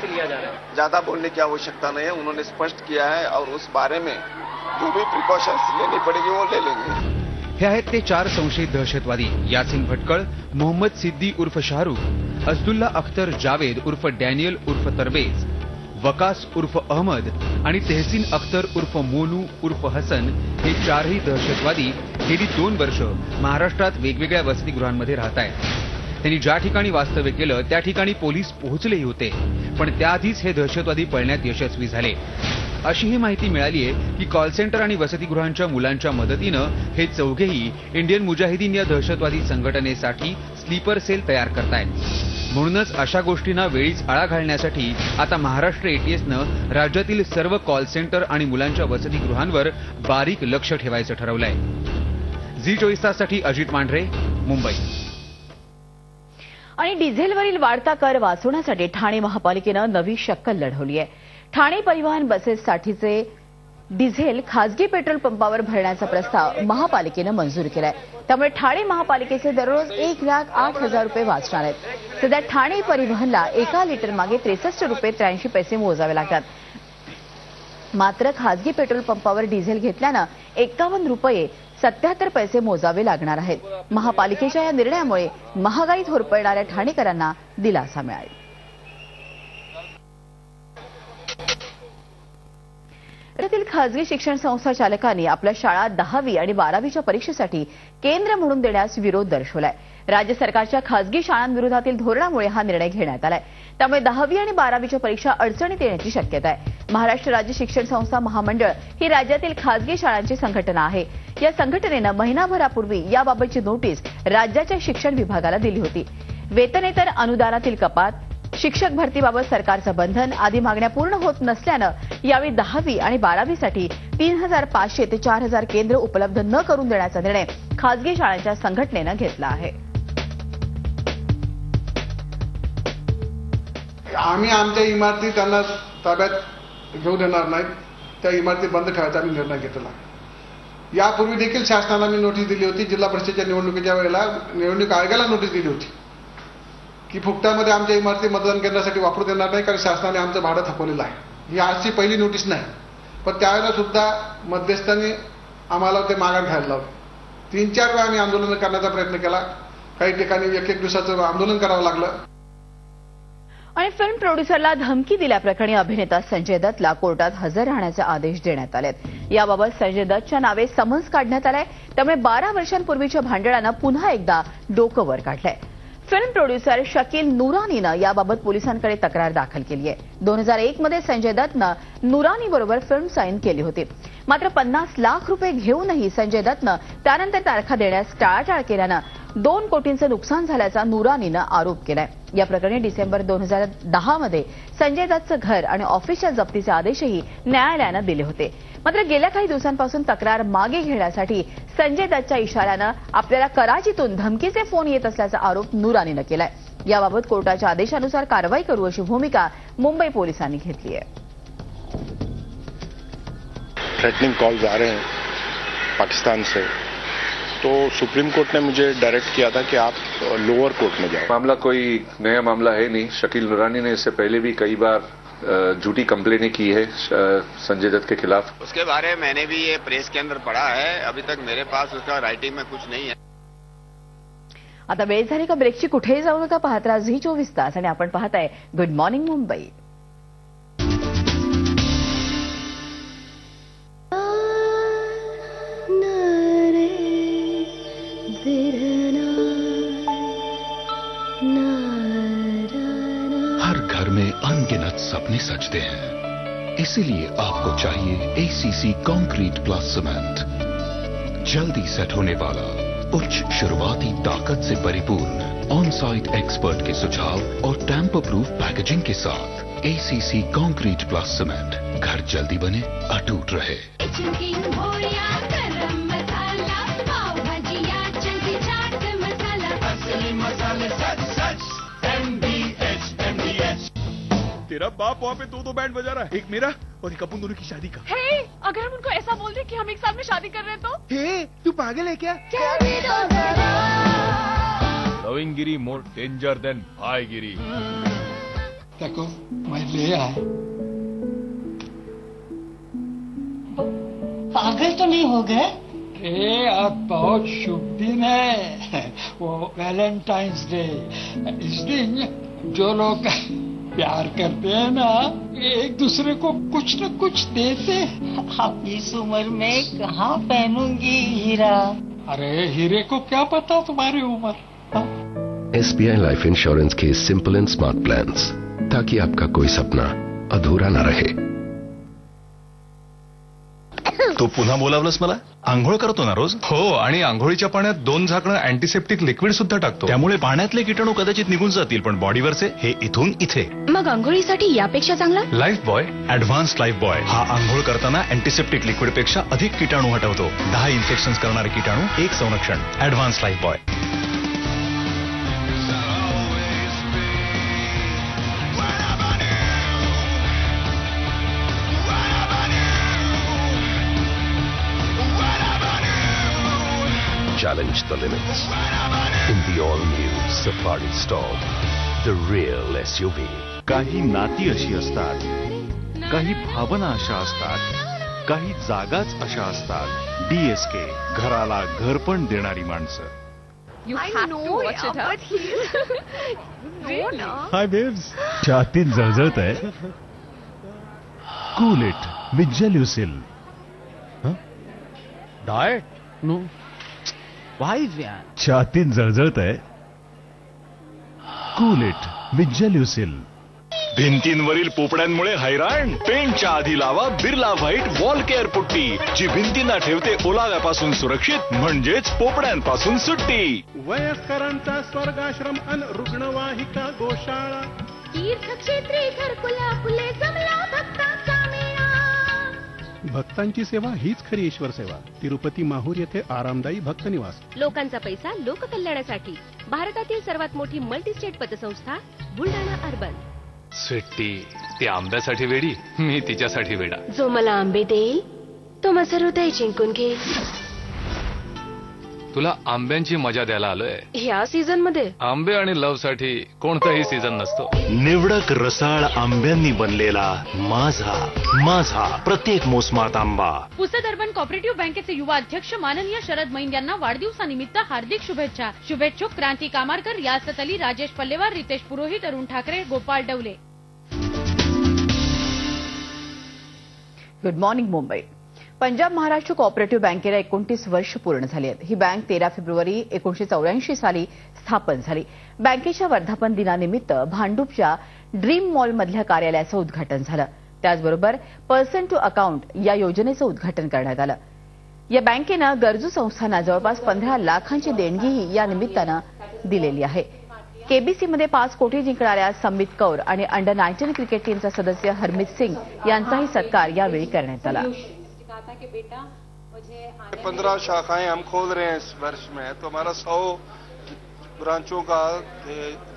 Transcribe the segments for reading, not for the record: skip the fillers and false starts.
से लिया जा रहा है? ज्यादा बोलने की आवश्यकता नहीं है, उन्होंने स्पष्ट किया है और उस बारे में जो भी प्रिकॉशन्स लेनी पड़ेगी वो ले लेंगे। हे आहेत ते 4 संशयित दहशतवादी यासिन भटकळ, मोहम्मद सिद्दी उर्फ शाहरुख, असदुल्ला अख्तर जावेद उर्फ डॅनियल उर्फ तरबेज, वकास उर्फ अहमद आणि तेहसीन अख्तर उर्फ मोनू उर्फ हसन हे 4ही दहशतवादी गेली 2 वर्ष महाराष्ट्रात वेगवेगळ्या वसतिगृहांमध्ये राहत आहेत. त्यांनी ज्या ठिकाणी वास्तव्य केलं त्या ठिकाणी पोलीस पोहोचलेही होते, पण त्याआधीच हे दहशतवादी पळण्यात यशस्वी झाले. अशीही माहिती मिळाली आहे की कॉल सेंटर आणि वसतिगृहांच्या मुलांच्या मदतीनं हे चौघेही इंडियन मुजाहिदीन या दहशतवादी संघटनेसाठी स्लीपर सेल तयार करतायत. म्हणूनच अशा गोष्टींना वेळीच आळा घालण्यासाठी आता महाराष्ट्र एटीएसनं राज्यातील सर्व कॉल सेंटर आणि मुलांच्या वसतिगृहांवर बारीक लक्ष ठेवायचं ठरवलंय. झी24 ताससाठी अजित मांढरे, मुंबई. आणि डिझेलवरील वाढता कर वाचवण्यासाठी ठाणे महापालिकेनं नवी शक्कल लढवली आहे. ठाणे परिवहन बसेससाठीचे डिझेल खासगी पेट्रोल पंपावर भरण्याचा प्रस्ताव महापालिकेनं मंजूर केलाय. त्यामुळे ठाणे महापालिकेचे दररोज 1,08,000 रुपये वाचणार आहेत. सध्या ठाणे परिवहनला 1 लिटर मागे 63 रुपये 83 पैसे मोजावे लागतात. मात्र खासगी पेट्रोल पंपावर डिझेल घेतल्यानं 51 रुपये 77 पैसे मोजावे लागणार आहेत. महापालिकेच्या या निर्णयामुळे महागाईत होरपळणाऱ्या ठाणेकरांना दिलासा मिळाला. राज्यातील खासगी शिक्षण संस्था चालकांनी आपल्या शाळा 10वी आणि 12वीच्या परीक्षेसाठी केंद्र म्हणून देण्यास विरोध दर्शवलाय. राज्य सरकारच्या खासगी शाळांविरोधातील धोरणामुळे हा निर्णय घेण्यात आलाय. त्यामुळे 10वी आणि 12वीच्या परीक्षा अडचणीत येण्याची शक्यता आहे. महाराष्ट्र राज्य शिक्षण संस्था महामंडळ ही राज्यातील खासगी शाळांची संघटना आहे. या संघटनेनं महिनाभरापूर्वी याबाबतची नोटीस राज्याच्या शिक्षण विभागाला दिली होती. वेतनेतर अनुदानातील कपात, शिक्षक भरतीबाबत सरकारचं बंधन आदी मागण्या पूर्ण होत नसल्यानं यावेळी 10वी आणि 12वीसाठी 3,500 ते 4,000 केंद्र उपलब्ध न करून देण्याचा निर्णय खासगी शाळांच्या संघटनेनं घेतला आहे. आम्ही आमच्या इमारती त्यांना ताब्यात घेऊ देणार नाहीत. त्या इमारती बंद ठेवायचा आम्ही निर्णय घेतला. यापूर्वी देखील शासनाला मी नोटीस दिली होती. जिल्हा परिषदेच्या निवडणुकीच्या वेळेला निवडणूक आयोगाला नोटीस दिली होती की फुकटामध्ये आमच्या इमारती मतदान केंद्रासाठी वापरू देणार नाही, कारण शासनाने आमचं भाडं थकवलेलं आहे. ही आजची पहिली नोटीस नाही, पण त्यावेळेला सुद्धा मध्यस्थांनी आम्हाला ते मागे घ्यायला लावलं. 3-4 वेळा आम्ही आंदोलन करण्याचा प्रयत्न केला. काही ठिकाणी 1-1 दिवसाचं आंदोलन करावं लागलं. आणि फिल्म प्रोड्युसरला धमकी दिल्याप्रकरणी अभिनेता संजय दत्तला कोर्टात हजर राहण्याचे आदेश देण्यात आलेत. याबाबत संजय दत्तच्या नावे समन्स काढण्यात आलंय. त्यामुळे 12 वर्षांपूर्वीच्या भांडणानं पुन्हा एकदा डोकं वर काढलंय. फिल्म प्रोड्युसर शकील नुरानीनं याबाबत पोलिसांकडे तक्रार दाखल केली आहे. 2001 मध्ये संजय दत्तनं नुरानीबरोबर फिल्म साईन केली होती. मात्र 50 लाख रुपये घेऊनही संजय दत्तनं त्यानंतर तारखा देण्यास टाळाटाळ केल्यानं 2 कोटींचं नुकसान झाल्याचा नुरानीनं आरोप केलाय. या प्रकरणी डिसेंबर 2010 मध्ये संजय दत्तचं घर आणि ऑफिसच्या जप्तीचे आदेशही न्यायालयानं दिले होते. मात्र गेल्या काही दिवसांपासून तक्रार मागे घेण्यासाठी संजय दत्तच्या इशाऱ्यानं आपल्याला कराचीतून धमकीचे फोन येत असल्याचा आरोप नुरानीनं केलाय. याबाबत कोर्टाच्या आदेशानुसार कारवाई करू अशी भूमिका मुंबई पोलिसांनी घेतली आहे. थ्रेटनिंग कॉल्स आ रहे हैं पाकिस्तान से, तो सुप्रीम कोर्ट ने मुझे डायरेक्ट किया था कि आप लोअर कोर्ट में जाओ. मामला कोई नया मामला है नहीं. शकील नुरानी ने इससे पहले भी कई बार झूठी कंप्लेनें की है संजय दत्त के खिलाफ. उसके बारे में मैंने भी ये प्रेस के अंदर पढ़ा है. अभी तक मेरे पास उसका राइटिंग में कुछ नहीं है. आता वेळ झाली का ब्रेकची. कुठेही जाऊ नका, पाहत राहा झी24 तास आणि आपण पाहताय गुड मॉर्निंग मुंबई. हर घर में अनगिनत सपने सजते हैं, इसीलिए आपको चाहिए एसीसी कंक्रीट प्लस सीमेंट. जल्दी सेट होने वाला, उच्च शुरुआती ताकत से परिपूर्ण, ऑन साइट एक्सपर्ट के सुझाव और टैंपर प्रूफ पैकेजिंग के साथ एसीसी कंक्रीट प्लस सीमेंट. घर जल्दी बने, अटूट रहे. तेरा बाप वहाँ पे 2 बैंड बजा रहा है, एक मेरा और एक अपन दोनों की शादी का. हे, अगर हम उनको ऐसा बोल दें कि हम एक साथ में शादी कर रहे हैं तो? हे, तू पागल है क्या? लविंग गिरी मोर डेंजर देन भाईगिरी. देखो मैं ले आया। पागल तो नहीं हो गए? आज बहुत शुभ दिन है, वो वैलेंटाइंस डे। इस दिन जो लोग प्यार करते हैं ना, एक दूसरे को कुछ न कुछ देते। अब इस उम्र में कहाँ पहनूंगी हीरा? अरे हीरे को क्या पता तुम्हारी उम्र। SBI लाइफ इंश्योरेंस के सिंपल एंड स्मार्ट प्लान्स, ताकि आपका कोई सपना अधूरा न रहे। तू पुन्हा बोलावलंस मला? आंघोळ करतो ना रोज? हो, आणि आंघोळीच्या पाण्यात 2 झाकणं अँटीसेप्टिक लिक्विड सुद्धा टाकतो. त्यामुळे पाण्यातले किटाणू कदाचित निघून जातील, पण बॉडीवरचे हे इथून इथे. मग आंघोळीसाठी यापेक्षा चांगला life boy advance life boy हा आंघोळ करताना अँटीसेप्टिक लिक्विड पेक्षा अधिक किटाणू हटवतो. 10 इन्फेक्शन करणारे किटाणू, 1 संरक्षण. Advance life boy. Challenge the limits in the all-new Safari Storm, the real SUV. काही नाती अशी असतात, काही भावना अशा असतात, काही जागाच अशा असतात. DSK, घराला घरपण देणारी माणसं. You have to watch it, really? Hi babes. छातीत जळजळत आहे. Cool it with Gelusil. Diet? No. Why is that? छातीत जळजळत आहे. Cool it with Gelusil. भिंतींवरील पोपड्यांमुळे हैराण? पेंटच्या आधी लावा Birla white wall care putty, जी भिंतींना ठेवते ओलाव्यापासून सुरक्षित, म्हणजेच पोपड्यांपासून सुट्टी. वयस्करांचा स्वर्गाश्रम अन रुग्णवाहिका गोशाळा, तीर्थक्षेत्री घरकुला फुले जमला भक्तांचा मेळा. भक्तांची सेवा हीच खरी ईश्वर सेवा. तिरुपती माहूर येथे आरामदायी भक्त निवास. लोकांचा पैसा लोककल्याणासाठी. भारतातील सर्वात मोठी मल्टीस्टेट पतसंस्था बुलढाणा अर्बन. स्वीटी, ती आंब्यासाठी वेडी, मी तिच्यासाठी वेडा. जो मला आंबे देईल तो माझं हृदय जिंकून घेईल. तुला आंब्यांची मजा द्यायला आलोय. ह्या सीझन मध्ये आंबे आणि लव्ह साठी कोणताही सीझन नसतो. निवडक रसाळ आंब्यांनी बनलेला माझा माझा प्रत्येक मोसमात आंबा. पुसद अर्बन कोऑपरेटिव्ह बँकेचे युवा अध्यक्ष माननीय शरद मैन यांना वाढदिवसानिमित्त हार्दिक शुभेच्छा. शुभेच्छुक Kranti Kamarkar, Yasat Ali, Rajesh Pallewar, Ritesh Purohit, Arun Thackeray, Gopal Dawale. Good morning Mumbai. Punjab Maharashtra cooperative बँकेला 29 वर्ष पूर्ण झाली आहेत. ही बँक 13 फेब्रुवारी 1984 साली स्थापन झाली. बँकेच्या वर्धापन दिनानिमित्त भांडूपच्या ड्रीम मॉलमधल्या कार्यालयाचं उद्घाटन झालं. त्याचबरोबर पर्सन टू अकाउंट या योजनेचं उद्घाटन करण्यात आलं. या बँकेनं गरजू संस्थांना जवळपास 15 लाखांची देणगीही या निमित्तानं दिलेली आहे. केबीसीमध्ये 5 कोटी जिंकणाऱ्या संबित कौर आणि अंडर-19 क्रिकेट टीमचा सदस्य हरमित सिंग यांचाही सत्कार यावेळी करण्यात आला. 15 शाखाएं हम खोल रहे हैं इस वर्ष में, तो हमारा 100 ब्रांचों का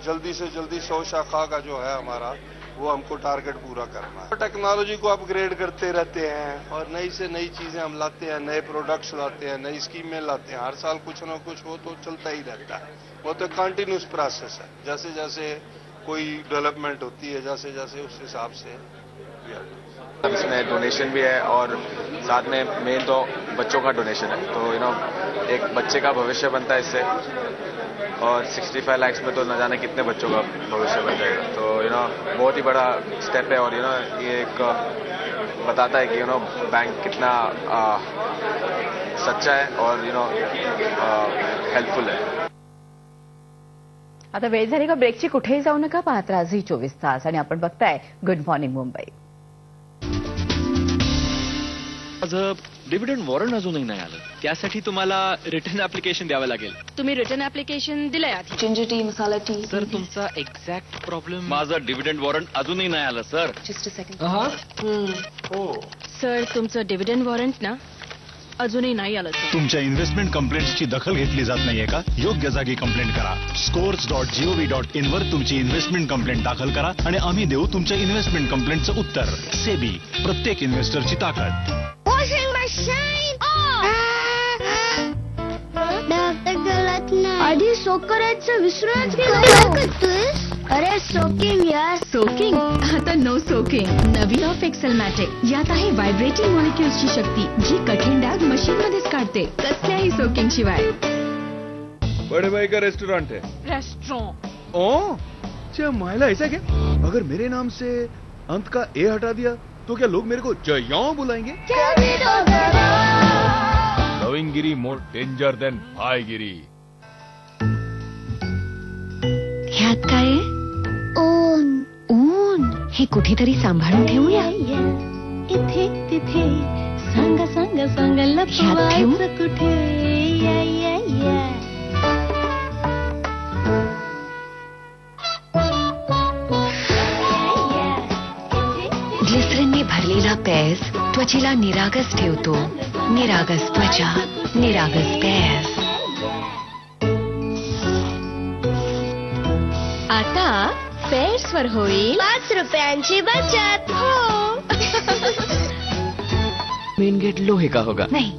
जल्दी से जल्दी 100 शाखा का जो है हमारा, वो हमको टारगेट पूरा करना है. टेक्नोलॉजी को अपग्रेड करते रहते हैं और नई से नई चीजें हम लाते हैं, नए प्रोडक्ट्स लाते हैं, नई स्कीमें लाते हैं. हर साल कुछ न कुछ हो तो चलता ही रहता है. वो तो कंटिन्यूस प्रोसेस है. जैसे जैसे कोई डेवलपमेंट होती है, जैसे जैसे उस हिसाब से इसमें डोनेशन भी है और साथ में मेन तो बच्चों का डोनेशन है. तो एक बच्चे का भविष्य बनता है इससे, और 65 लाख में तो न जाने कितने बच्चों का भविष्य बन जाएगा. तो बहुत ही बड़ा स्टेप है. और ये एक बताता है कि बैंक कितना सच्चा है और हेल्पफुल है. आता वेळ झाली का ब्रेकची. कुठेही जाऊ नका, पाहत राहा झी 24 तास. आणि आपण बघताय गुड मॉर्निंग मुंबई. माझं डिव्हिडंड वॉरंट अजूनही नाही आलं. त्यासाठी तुम्हाला रिटर्न ऍप्लिकेशन द्यावं लागेल. तुम्ही रिटर्न ऍप्लिकेशन दिलंय आधी. जिंजर टी, मसाला टी. सर, तुमचा एक्झॅक्ट प्रॉब्लेम. माझं डिव्हिडंड वॉरंट अजूनही नाही आलं sir. Just a second. Sir, तुमचं डिव्हिडंड वॉरंट ना अजूनही नाही आलं सर. तुमच्या इन्व्हेस्टमेंट कंप्लेंट्सची दखल घेतली जात नाहीये का? योग्य जागी कंप्लेंट करा. scores.gov.in वर तुमची इन्व्हेस्टमेंट कंप्लेंट दाखल करा आणि आम्ही देऊ तुमच्या इन्व्हेस्टमेंट कंप्लेंटचं उत्तर. सेबी, प्रत्येक इन्व्हेस्टरची ताकद. वॉशिंग मशीन आधी सोक करायचं विसरूनच गेलो. काय करतोयस? अरे सोकिंग यार. सोकिंग आता नो सोकिंग. नवीन ऑफ एक्सेल मॅट्रिक यात आहे व्हायब्रेटिंग मॉलिक्युल्सची शक्ती जी कठीण डाग मशीन मध्येच काढते कसल्याही सोकिंग शिवाय. बड़े भाई का रेस्टोरेंट है. रेस्टोरेंट. ओ अच्छा महिला ऐसा क्या? अगर मेरे नाम से अंत का ए हटा दिया तो क्या लोग मेरे को जयाओ बुलाएंगे? लविंगिरी मोर डेंजर देन भाईगिरी. ह्यात काय आहे? ऊन. ऊन हे कुठेतरी सांभाळून ठेवूया. इथे तिथे सांग सांग सांग लपवायचं कुठे. या या या. ग्लिसरीनने भरलेला पेस त्वचेला निरागस ठेवतो. निरागस त्वचा निरागस पेस. आता पेसवर होईल 5 रुपयांची बचत. हो. मेन गेट लोहे का होगा. नहीं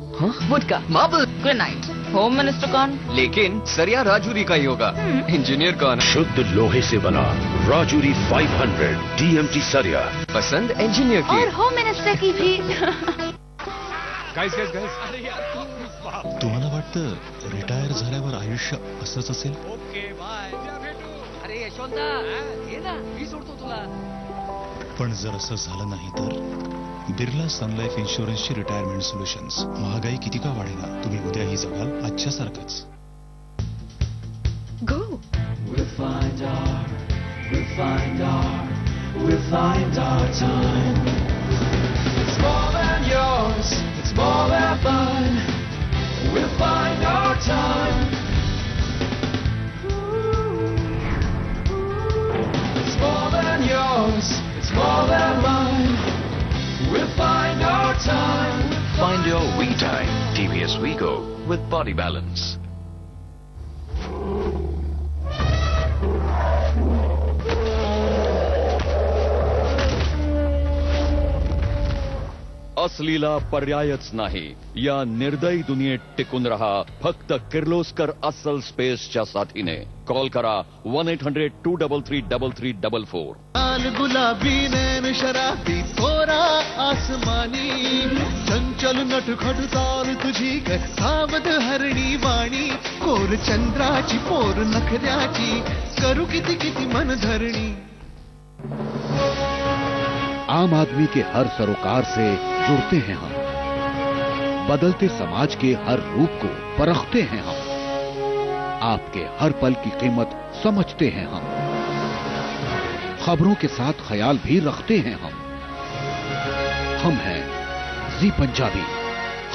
वुड का. मार्बल. ग्रेनाइट. होम मिनिस्टर कौन? लेकिन सरिया राजूरी का ही होगा. इंजीनियर कौन? शुद्ध लोहे से बना राजूरी 500 DMT सरिया. पसंद इंजीनियर की. और होम मिनिस्टर की भी. गाइस तुम्हाला वाटतं रिटायर झाल्यावर आयुष्य असंच असेल? Okay bye. अरे यशवंता ये ना मी सोडतो तुला. पण जर असं झालं नाही तर बिर्ला सन लाईफ इन्शुरन्सची रिटायरमेंट सोल्युशन्स. महागाई किती का वाढेना, तुम्ही उद्याही जगाल आजच्या सारखंच. गो. We'll find our time. It's more than yours, it's more than fun. We'll find our time. It's more than yours, it's more than mine. We'll find our time. Find your we time. TVS Wigo with Body Balance. असलीला पर्यायच नाही. या निर्दयी दुनियेत टिकून रहा फक्त किर्लोस्कर अस्सल स्पेसच्या साथीने. कॉल करा 1-800-233-3344. लाल गुलाबी नैन शराबी थोरा आसमानी चंचल नटखट चाल तुझी सावध हरणी वाणी. कोर चंद्राची पोर नखऱ्याची करू किती किती मन धरणी. आम आदमी के हर सरोकार से जुड़ते हैं हम. बदलते समाज के हर रूप को परखते हैं हम. आपके हर पल की कीमत समझते हैं हम. खबरों के साथ ख्याल भी रखते हैं हम हैं जी पंजाबी.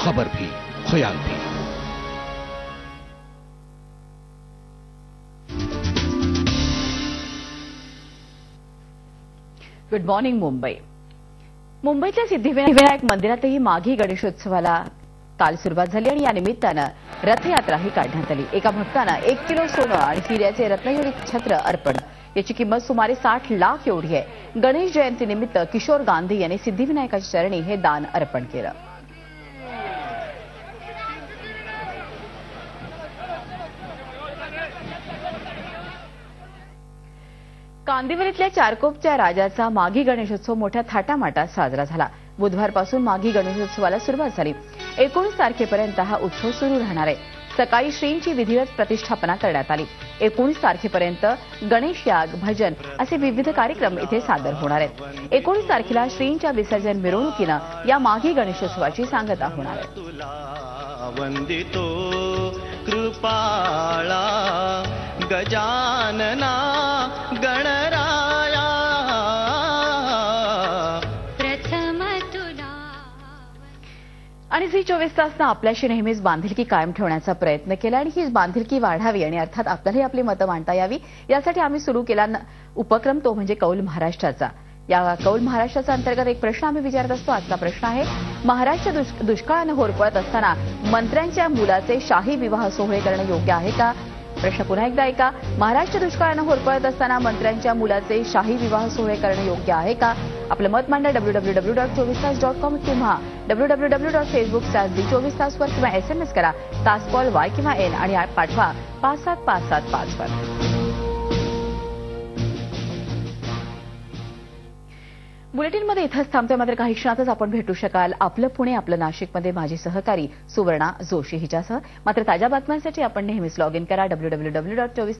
खबर भी ख्याल भी. Good morning Mumbai. मुंबईतल्या सिद्धिविनायक मंदिरातही माघी गणेशोत्सवाला काल सुरुवात झाली आणि या निमित्तानं रथयात्राही काढण्यात आली. एका भक्तानं 1 किलो सोनं आणि हिऱ्याचे रत्नजडित छत्र अर्पण. याची किंमत सुमारे 60 लाख एवढी आहे. गणेश जयंतीनिमित्त किशोर गांधी यांनी सिद्धिविनायकाच्या चरणी हे दान अर्पण केलं. कांदिवलीतल्या चारकोपच्या राजाचा माघी गणेशोत्सव मोठ्या थाटामाटात साजरा झाला. बुधवारपासून माघी गणेशोत्सवाला सुरुवात झाली. 19 तारखेपर्यंत हा उत्सव सुरू राहणार आहे. सकाळी श्रींची विधिवत प्रतिष्ठापना करण्यात आली. 19 तारखेपर्यंत गणेश याग, भजन असे विविध कार्यक्रम इथे सादर होणार आहेत. 19 तारखेला श्रींच्या विसर्जन मिरवणुकीनं या माघी गणेशोत्सवाची सांगता होणार आहे. वंदितो कृपाळा गजानना गणराया प्रथम तुला. आणि झी 24 तासनं आपल्याशी नेहमीच बांधिलकी कायम ठेवण्याचा प्रयत्न केला आणि ही बांधिलकी वाढावी आणि अर्थात आपल्यालाही आपली मतं मांडता यावी यासाठी आम्ही सुरू केला उपक्रम तो म्हणजे कौल महाराष्ट्राचा. या कौल महाराष्ट्राच्या अंतर्गत एक प्रश्न आम्ही विचारत असतो. आजचा प्रश्न आहे, महाराष्ट्र दुष्काळानं होरपळत असताना मंत्र्यांच्या मुलाचे शाही विवाह सोहळे करणं योग्य आहे का? प्रश्न पुन्हा एकदा ऐका. महाराष्ट्र दुष्काळानं होरपळत असताना मंत्र्यांच्या मुलाचे शाही विवाह सोहळे करणं योग्य आहे का? आपलं मत मांडा www.24tas.com किंवा www.facebook/24tas वर किंवा SMS करा तास कॉल Y किंवा N आणि पाठवा 57575 वर. बुलेटिनमध्ये इथंच थांबतोय, मात्र काही क्षणातच आपण भेटू शकाल आपलं पुणे आपलं नाशिकमध्ये माझी सहकारी सुवर्णा जोशी हिच्यासह. मात्र ताज्या बातम्यांसाठी आपण नेहमीच लॉग इन करा www.24